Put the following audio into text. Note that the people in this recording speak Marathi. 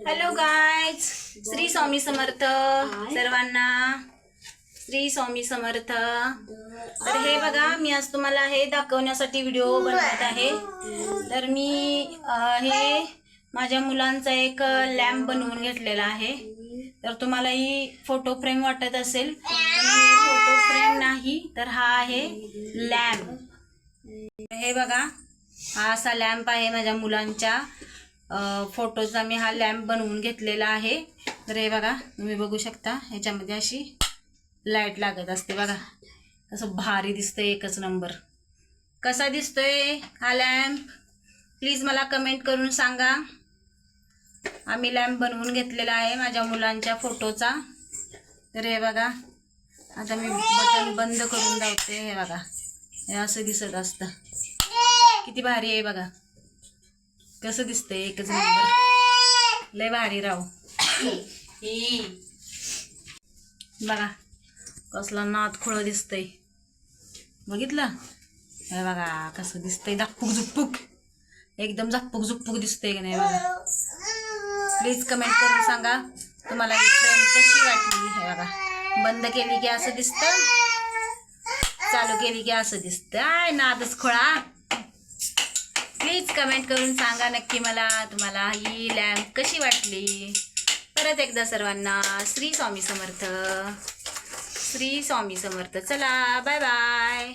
हॅलो गाईज, श्री स्वामी समर्थ सर्वांना. श्री स्वामी समर्थ. तर हे बघा, मी आज तुम्हाला हे दाखवण्यासाठी व्हिडिओ बनवत आहे. तर मी हे माझ्या मुलांचा एक लॅम्प बनवून घेतलेला आहे. तर तुम्हाला ही फोटो फ्रेम वाटत असेल, पण ही फोटो फ्रेम नाही, तर हा आहे लॅम्प. हे बघा, हा असा लॅम्प आहे. माझ्या मुलांच्या फोटोचा मी हा लॅम्प बनवून घेतलेला आहे. तर हे बघा, तुम्ही बघू शकता, ह्याच्यामध्ये अशी लाईट लागत असते बघा. कसं भारी दिसतंय, एकच नंबर. कसा दिसतोय हा लॅम्प, प्लीज मला कमेंट करून सांगा. आम्ही लॅम्प बनवून घेतलेला आहे माझ्या मुलांच्या फोटोचा. तर हे बघा, आता मी बटन बंद करून लावते. हे बघा, हे असं दिसत असतं. किती भारी आहे बघा, कसं दिसतंय, एकच नंबर. लय भारी राव. बघा कसला नाद खोळ दिसतंय, बघितलं? हे बघा कसं दिसतंय, झाकपूक झुकपूक, एकदम झाकपूक झुकपूक दिसतंय की नाही बघा. प्लीज कमेंट करून सांगा तुम्हाला ही फ्रेम कशी वाटली. हे बघा, बंद केली की असं दिसतं, चालू केली की असं दिसतं. आय नादच खोळा. प्लीज कमेंट करून सांगा नक्की मला, तुम्हाला ही लॅम्प कशी वाटली. परत एकदा सर्वांना श्री स्वामी समर्थ. श्री स्वामी समर्थ. चला, बाय बाय.